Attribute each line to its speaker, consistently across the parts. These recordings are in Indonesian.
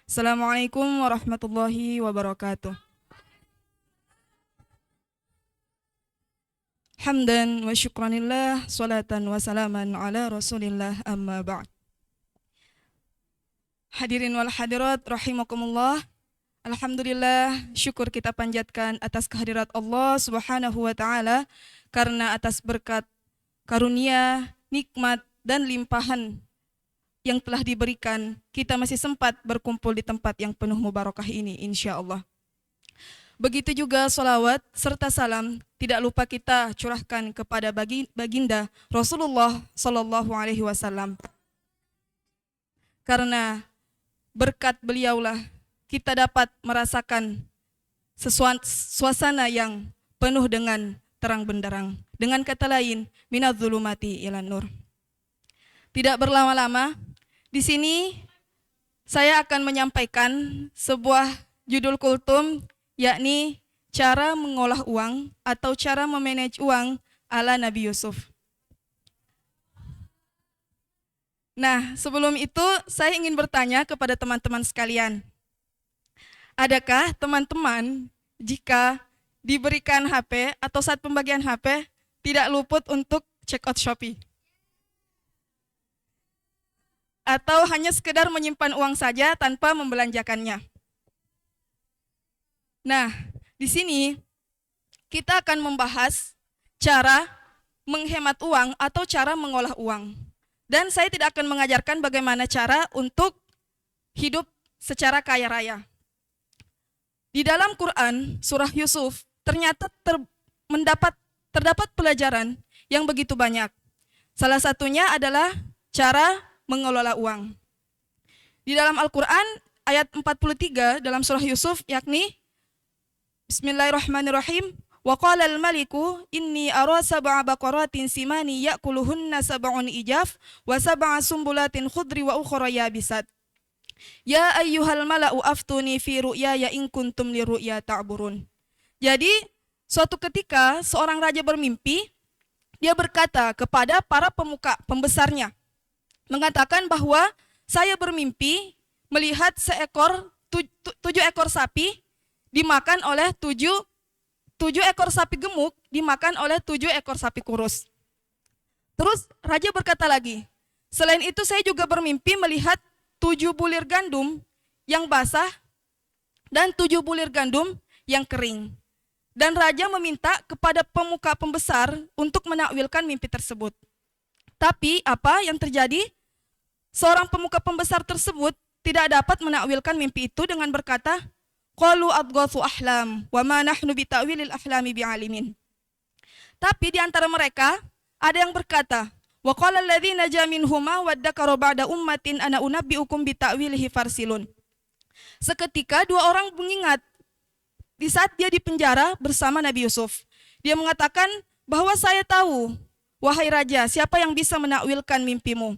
Speaker 1: Assalamualaikum warahmatullahi wabarakatuh. Hamdan wa syukranillah, salatan wa salaman ala rasulillah, amma ba'd. Hadirin wal hadirat rahimakumullah. Alhamdulillah, syukur kita panjatkan atas kehadirat Allah Subhanahu wa taala karena atas berkat, karunia, nikmat dan limpahan yang telah diberikan, kita masih sempat berkumpul di tempat yang penuh mubarakah ini insyaallah. Begitu juga salawat serta salam tidak lupa kita curahkan kepada baginda Rasulullah Sallallahu Alaihi Wasallam. Karena berkat beliaulah kita dapat merasakan suasana yang penuh dengan terang benderang. Dengan kata lain, minadz-dzulumati ilan nur. Tidak berlama-lama, di sini saya akan menyampaikan sebuah judul kultum, yakni cara mengolah uang atau cara memanage uang ala Nabi Yusuf. Nah, sebelum itu saya ingin bertanya kepada teman-teman sekalian. Adakah teman-teman jika diberikan HP atau saat pembagian HP tidak luput untuk check out Shopee? Atau hanya sekedar menyimpan uang saja tanpa membelanjakannya? Nah, di sini kita akan membahas cara menghemat uang atau cara mengolah uang. Dan saya tidak akan mengajarkan bagaimana cara untuk hidup secara kaya raya. Di dalam Quran, surah Yusuf, ternyata terdapat pelajaran yang begitu banyak. Salah satunya adalah cara mengelola uang. Di dalam Al-Quran, ayat 43 dalam surah Yusuf, yakni Bismillahirrahmanirrahim. Wa qala al-maliku inni ara sab'a baqaratin simani ya'kuluhunna sab'un ijaf wa sab'a sumbulatin khudri wa ukhra yabisat. Ya ayyuhal mala'u aftuni fi ru'yaya in kuntum li ru'ya ta'burun. Jadi, suatu ketika seorang raja bermimpi, dia berkata kepada para pemuka pembesarnya, mengatakan bahwa saya bermimpi melihat tujuh ekor sapi dimakan oleh tujuh ekor sapi gemuk dimakan oleh 7 ekor sapi kurus. Terus raja berkata lagi, selain itu saya juga bermimpi melihat 7 bulir gandum yang basah dan 7 bulir gandum yang kering. Dan raja meminta kepada pemuka pembesar untuk menakwilkan mimpi tersebut. Tapi apa yang terjadi? Seorang pemuka pembesar tersebut tidak dapat menakwilkan mimpi itu dengan berkata, qalu adghatsu ahlam wa ma nahnu bita'wilil ahlami bi'alimin. Tapi di antara mereka ada yang berkata, wa qala alladziina naja minhuma waddakaru ba'da ummatin ana unabbiukum bita'wilihi farsilun. Seketika dua orang mengingat di saat dia di penjara bersama Nabi Yusuf. Dia mengatakan bahwa saya tahu, wahai raja, siapa yang bisa menakwilkan mimpimu.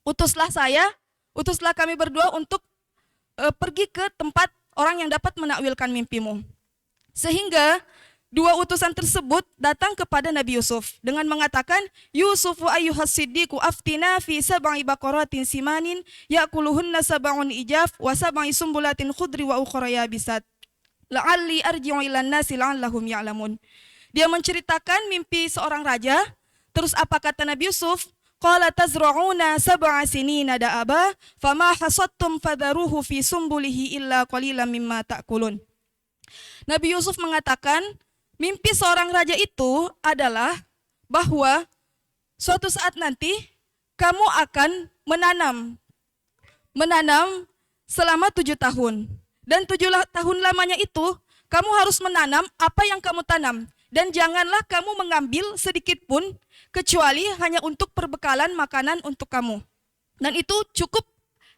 Speaker 1: Utuslah kami berdua untuk pergi ke tempat orang yang dapat menakwilkan mimpimu. Sehingga dua utusan tersebut datang kepada Nabi Yusuf dengan mengatakan, Yusufu ayyuhas siddiqu aftina fi sab'i baqaratin simanin ya'kuluhunna sab'un ijaf wa sab'i sumbulatin khudri wa ukhra yabisat. La'alli arji'u ilan nasi la'allahum ya'lamun. Dia menceritakan mimpi seorang raja. Terus apa kata Nabi Yusuf? Qala tazra'una sab'a sinina da'aba fama hasadtum fadharuhu fi sumbulihi illa qalilan mimma ta'kulun. Nabi Yusuf mengatakan, mimpi seorang raja itu adalah bahwa suatu saat nanti kamu akan menanam selama 7 tahun. Dan 7 tahun lamanya itu kamu harus menanam apa yang kamu tanam. Dan janganlah kamu mengambil sedikit pun kecuali hanya untuk perbekalan makanan untuk kamu. Dan itu cukup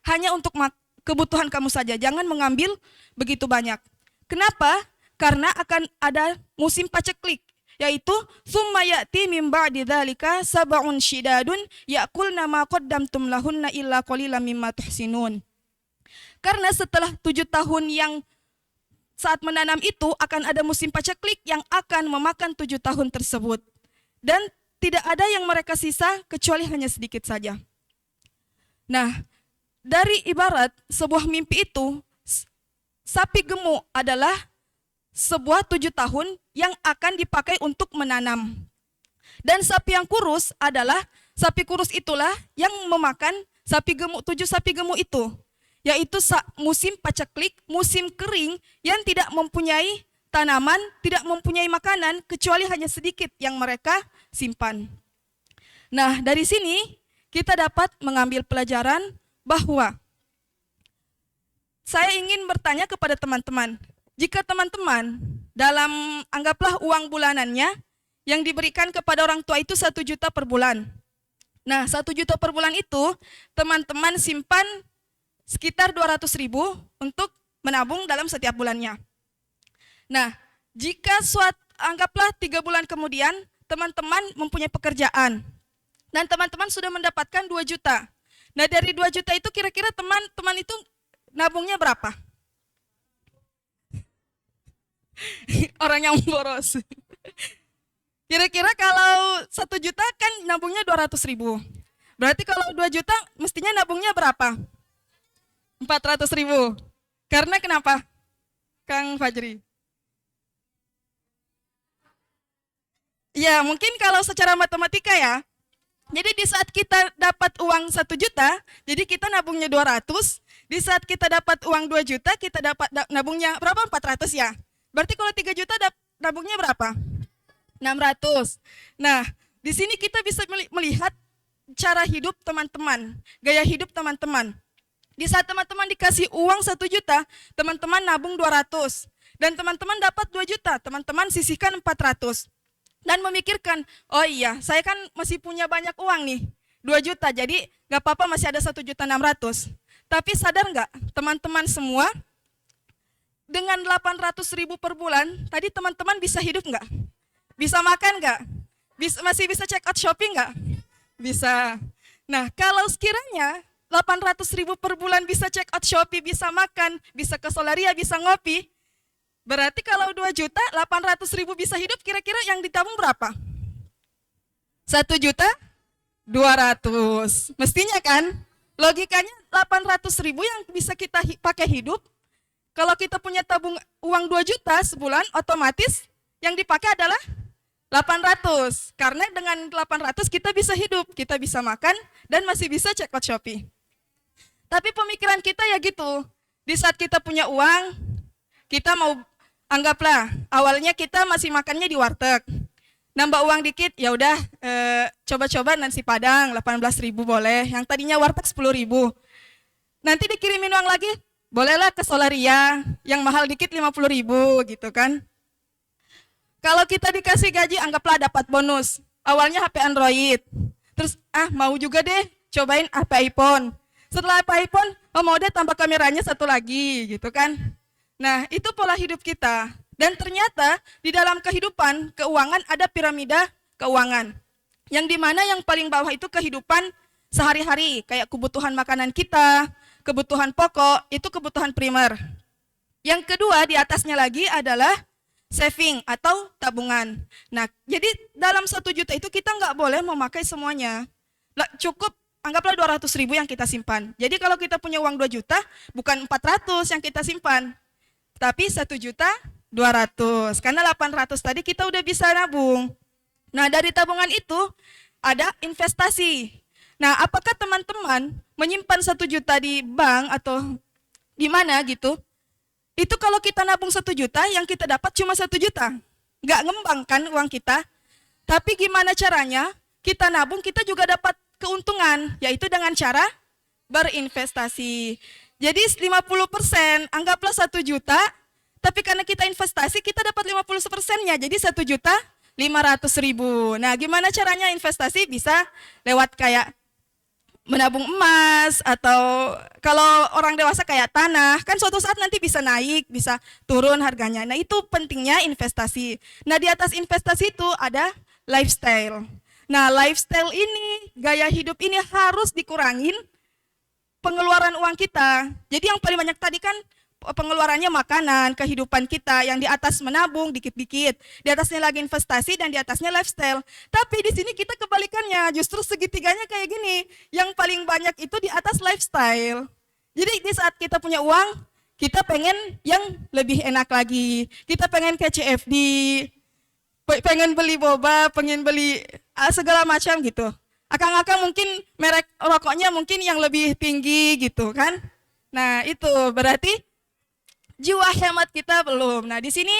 Speaker 1: hanya untuk kebutuhan kamu saja. Jangan mengambil begitu banyak. Kenapa? Karena akan ada musim paceklik, yaitu summa ya'ti min ba'di dzalika sab'un syidadun ya'kulna ma qaddamtum lahunna illa qalilan mimma tuhsinun. Karena setelah 7 tahun yang saat menanam itu akan ada musim paceklik yang akan memakan 7 tahun tersebut. Dan tidak ada yang mereka sisa kecuali hanya sedikit saja. Nah, dari ibarat sebuah mimpi itu, sapi gemuk adalah sebuah 7 tahun yang akan dipakai untuk menanam. Dan sapi yang kurus adalah, sapi kurus itulah yang memakan sapi gemuk, 7 sapi gemuk itu. Yaitu musim paceklik, musim kering yang tidak mempunyai tanaman, tidak mempunyai makanan, kecuali hanya sedikit yang mereka simpan. Nah, dari sini kita dapat mengambil pelajaran bahwa saya ingin bertanya kepada teman-teman, jika teman-teman dalam anggaplah uang bulanannya yang diberikan kepada orang tua itu 1 juta per bulan. Nah, 1 juta per bulan itu teman-teman simpan sekitar 200.000 untuk menabung dalam setiap bulannya. Nah, jika anggaplah 3 bulan kemudian teman-teman mempunyai pekerjaan dan teman-teman sudah mendapatkan 2 juta. Nah, dari 2 juta itu kira-kira teman-teman itu nabungnya berapa? Orang yang boros. Kira-kira kalau 1 juta kan nabungnya 200.000. Berarti kalau 2 juta mestinya nabungnya berapa? 400.000. Karena kenapa, Kang Fajri? Ya, mungkin kalau secara matematika ya. Jadi di saat kita dapat uang 1 juta, jadi kita nabungnya 200. Di saat kita dapat uang 2 juta, kita dapat nabungnya berapa? 400 ya. Berarti kalau 3 juta nabungnya berapa? 600. Nah, di sini kita bisa melihat cara hidup teman-teman, gaya hidup teman-teman. Di saat teman-teman dikasih uang 1 juta, teman-teman nabung 200. Dan teman-teman dapat 2 juta, teman-teman sisihkan 400. Dan memikirkan, oh iya, saya kan masih punya banyak uang nih, 2 juta, jadi gak apa-apa masih ada 1.600.000. Tapi sadar nggak teman-teman semua, dengan 800.000 per bulan, tadi teman-teman bisa hidup nggak? Bisa makan nggak? Masih bisa check out shopping nggak? Bisa. Nah, kalau sekiranya 800.000 per bulan bisa check out Shopee, bisa makan, bisa ke Solaria, bisa ngopi. Berarti kalau 2 juta, 800.000 bisa hidup, kira-kira yang ditabung berapa? 1.200.000. Mestinya kan? Logikanya 800.000 yang bisa kita pakai hidup. Kalau kita punya tabung uang 2 juta sebulan, otomatis yang dipakai adalah 800. Karena dengan 800 kita bisa hidup, kita bisa makan, dan masih bisa check out Shopee. Tapi pemikiran kita ya gitu, di saat kita punya uang, kita mau, anggaplah awalnya kita masih makannya di warteg, nambah uang dikit, ya udah coba-coba nasi padang 18.000 boleh, yang tadinya warteg 10.000, nanti dikirimin uang lagi, bolehlah ke Solaria, yang mahal dikit 50.000 gitu kan. Kalau kita dikasih gaji, anggaplah dapat bonus, awalnya HP Android, terus mau juga deh cobain HP iPhone. Setelah iPhone, mau deh tambah kameranya 1 lagi, gitu kan. Nah, itu pola hidup kita. Dan ternyata di dalam kehidupan keuangan ada piramida keuangan. Yang dimana yang paling bawah itu kehidupan sehari-hari, kayak kebutuhan makanan kita, kebutuhan pokok, itu kebutuhan primer. Yang kedua di atasnya lagi adalah saving atau tabungan. Nah, jadi dalam 1 juta itu kita nggak boleh memakai semuanya. Cukup anggaplah 200.000 yang kita simpan. Jadi kalau kita punya uang 2 juta, bukan 400 yang kita simpan, tapi 1.200.000. Karena 800 tadi kita udah bisa nabung. Nah, dari tabungan itu ada investasi. Nah, apakah teman-teman menyimpan 1 juta di bank atau di mana gitu? Itu kalau kita nabung 1 juta, yang kita dapat cuma 1 juta. Nggak ngembangkan uang kita. Tapi gimana caranya? Kita nabung, kita juga dapat keuntungan, yaitu dengan cara berinvestasi. Jadi 50%, anggaplah 1 juta, tapi karena kita investasi, kita dapat 50%-nya, jadi 1.500.000. Nah, gimana caranya investasi? Bisa lewat kayak menabung emas, atau kalau orang dewasa kayak tanah, kan suatu saat nanti bisa naik, bisa turun harganya. Nah, itu pentingnya investasi. Nah, di atas investasi itu ada lifestyle. Nah, lifestyle ini, gaya hidup ini harus dikurangin pengeluaran uang kita. Jadi yang paling banyak tadi kan pengeluarannya makanan, kehidupan kita, yang di atas menabung dikit-dikit, di atasnya lagi investasi, dan di atasnya lifestyle. Tapi di sini kita kebalikannya, justru segitiganya kayak gini, yang paling banyak itu di atas lifestyle. Jadi di saat kita punya uang, kita pengen yang lebih enak lagi, kita pengen ke CFD, pengen beli boba, pengen beli segala macam gitu. Akang-akang mungkin merek rokoknya mungkin yang lebih tinggi gitu kan. Nah itu berarti jiwa hemat kita belum. Nah di sini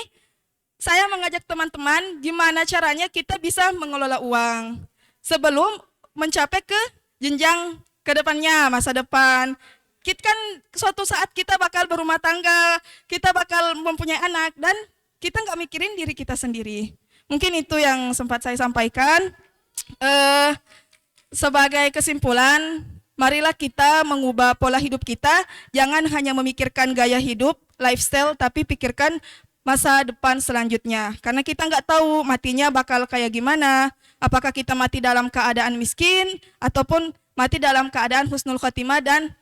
Speaker 1: saya mengajak teman-teman gimana caranya kita bisa mengelola uang sebelum mencapai ke jenjang ke depannya, masa depan. Kita kan suatu saat kita bakal berumah tangga, kita bakal mempunyai anak, dan kita nggak mikirin diri kita sendiri. Mungkin itu yang sempat saya sampaikan. Sebagai kesimpulan, marilah kita mengubah pola hidup kita, jangan hanya memikirkan gaya hidup, lifestyle, tapi pikirkan masa depan selanjutnya. Karena kita nggak tahu matinya bakal kayak gimana, apakah kita mati dalam keadaan miskin, ataupun mati dalam keadaan husnul khotimah dan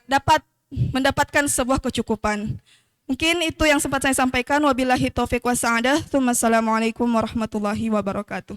Speaker 1: dapat mendapatkan sebuah kecukupan. Mungkin itu yang sempat saya sampaikan. Wabillahi taufiq wa sa'adah. Assalamualaikum warahmatullahi wabarakatuh.